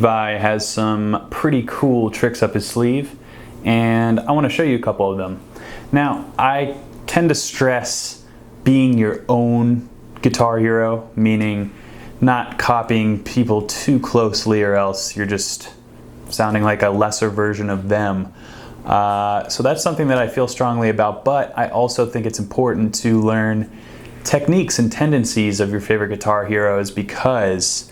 Vai has some pretty cool tricks up his sleeve, and I want to show you a couple of them. Now, I tend to stress being your own guitar hero, meaning not copying people too closely or else you're just sounding like a lesser version of them. So that's something that I feel strongly about, but I also think it's important to learn techniques and tendencies of your favorite guitar heroes, because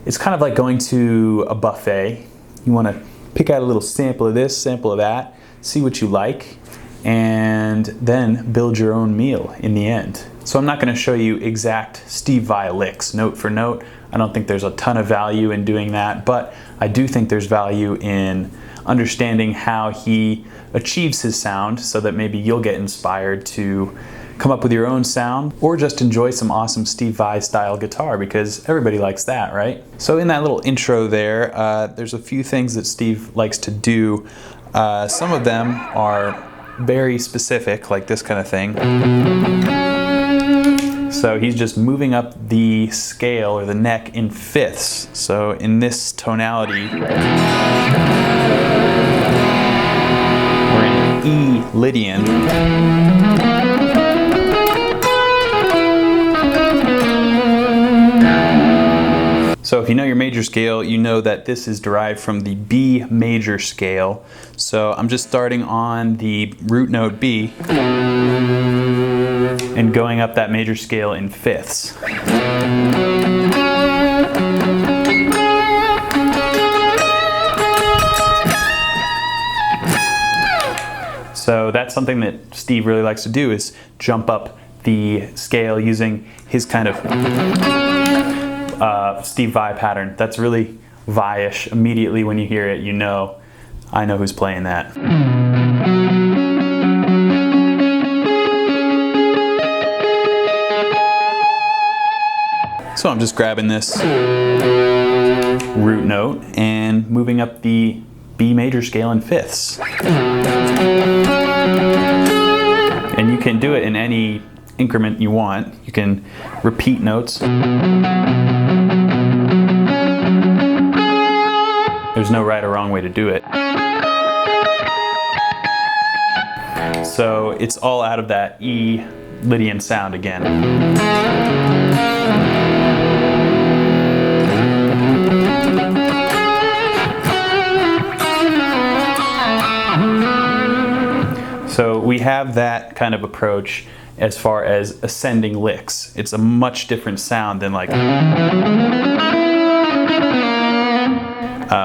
it's kind of like going to a buffet. You want to pick out a little sample of this, sample of that, see what you like, and then build your own meal in the end. So I'm not going to show you exact Steve Vai licks, note for note. I don't think there's a ton of value in doing that, but I do think there's value in understanding how he achieves his sound so that maybe you'll get inspired to come up with your own sound, or just enjoy some awesome Steve Vai style guitar, because everybody likes that, right? So in that little intro there, there's a few things that Steve likes to do. Some of them are very specific, like this kind of thing. So he's just moving up the scale or the neck in fifths. So in this tonality, we're in E Lydian. So if you know your major scale, you know that this is derived from the B major scale. So I'm just starting on the root note B and going up that major scale in fifths. So that's something that Steve really likes to do, is jump up the scale using his kind of Steve Vai pattern. That's really Vai-ish. Immediately when you hear it, you know, I know who's playing that. So I'm just grabbing this root note and moving up the B major scale in fifths. And you can do it in any increment you want. You can repeat notes. There's no right or wrong way to do it. So it's all out of that E Lydian sound again. So we have that kind of approach as far as ascending licks. It's a much different sound than like,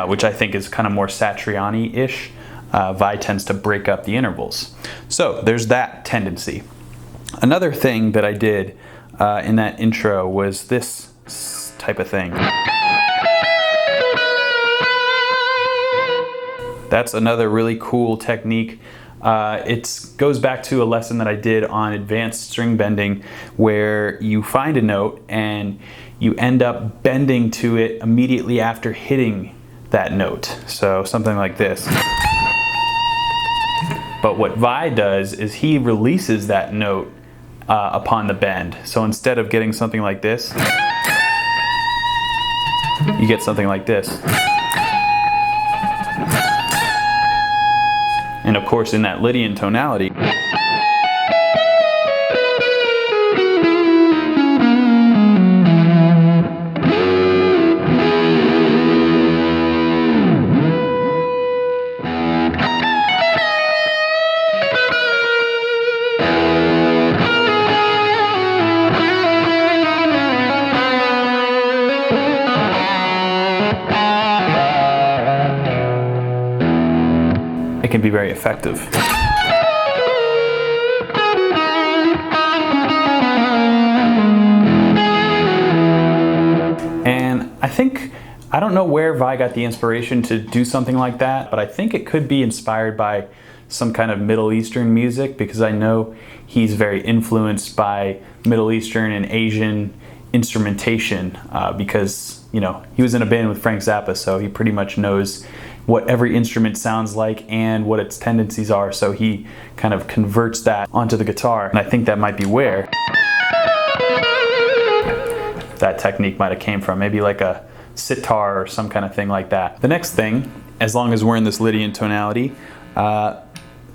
which I think is kind of more Satriani-ish. Vai tends to break up the intervals. So there's that tendency. Another thing that I did in that intro was this type of thing. That's another really cool technique. It goes back to a lesson that I did on advanced string bending, where you find a note and you end up bending to it immediately after hitting that note. So something like this. But what Vai does is he releases that note upon the bend. So instead of getting something like this, you get something like this. And of course, in that Lydian tonality, it can be very effective. And I don't know where Vai got the inspiration to do something like that, but I think it could be inspired by some kind of Middle Eastern music, because I know he's very influenced by Middle Eastern and Asian instrumentation, because, you know, he was in a band with Frank Zappa, so he pretty much knows what every instrument sounds like and what its tendencies are, so he kind of converts that onto the guitar. And I think that might be where that technique might have came from, maybe like a sitar or some kind of thing like that. The next thing, as long as we're in this Lydian tonality,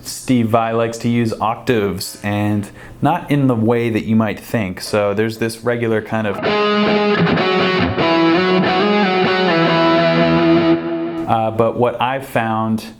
Steve Vai likes to use octaves, and not in the way that you might think. So there's this regular kind of but what I've found,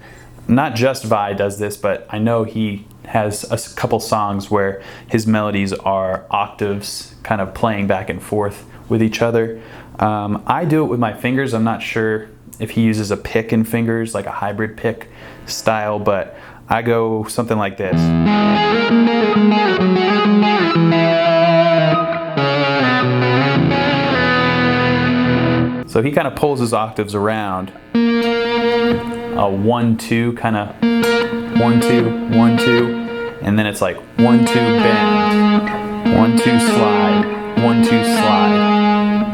not just Vai does this, but I know he has a couple songs where his melodies are octaves kind of playing back and forth with each other. I do it with my fingers. I'm not sure if he uses a pick and fingers, like a hybrid pick style, but I go something like this. So he kind of pulls his octaves around. A 1-2 kind of 1-2 1-2, and then it's like 1-2 bend, 1-2 slide, 1-2 slide,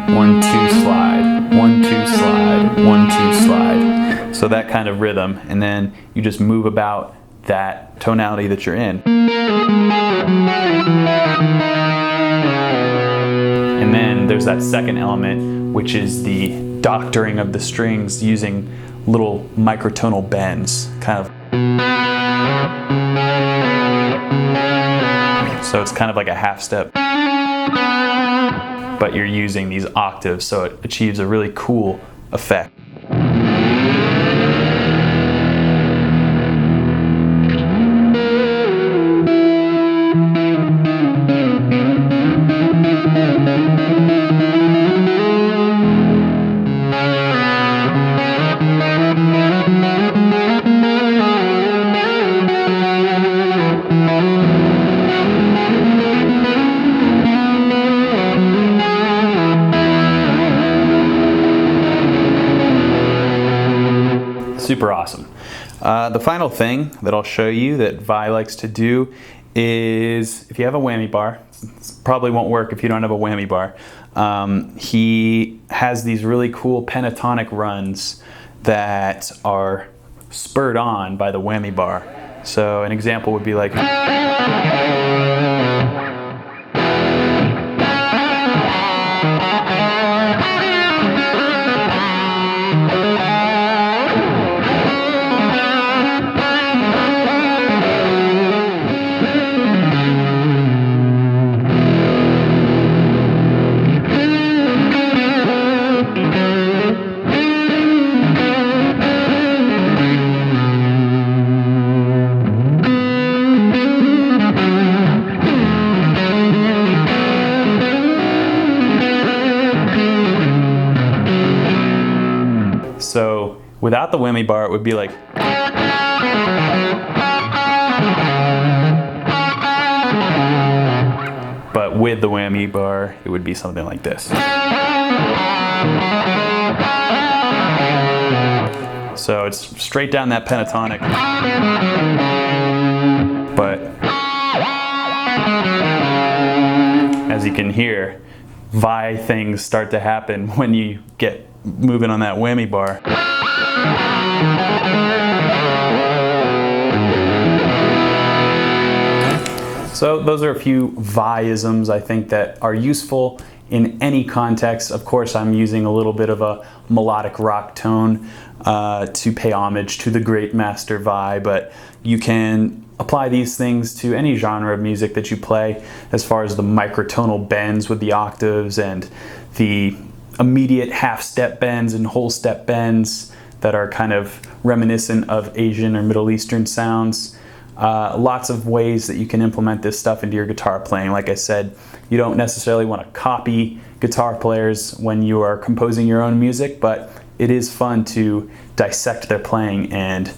1-2 slide, 1-2 slide, 1-2 slide. So that kind of rhythm, and then you just move about that tonality that you're in. And then there's that second element, which is the doctoring of the strings using little microtonal bends, kind of. So it's kind of like a half step, but you're using these octaves, so it achieves a really cool effect. Super awesome. The final thing that I'll show you that Vai likes to do is, if you have a whammy bar, it probably won't work if you don't have a whammy bar, he has these really cool pentatonic runs that are spurred on by the whammy bar. So an example would be like, so without the whammy bar, it would be like. But with the whammy bar, it would be something like this. So it's straight down that pentatonic. But as you can hear, Vai things start to happen when you get moving on that whammy bar. So those are a few Vai-isms I think that are useful in any context. Of course, I'm using a little bit of a melodic rock tone to pay homage to the great master Vai, but you can apply these things to any genre of music that you play, as far as the microtonal bends with the octaves and the immediate half-step bends and whole-step bends that are kind of reminiscent of Asian or Middle Eastern sounds. Lots of ways that you can implement this stuff into your guitar playing. Like I said, you don't necessarily want to copy guitar players when you are composing your own music, but it is fun to dissect their playing and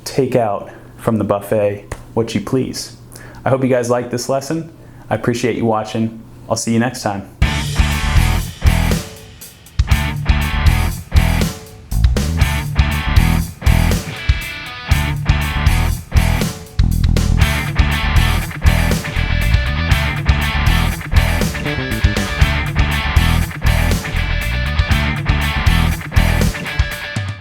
take out from the buffet what you please. I hope you guys liked this lesson. I appreciate you watching. I'll see you next time.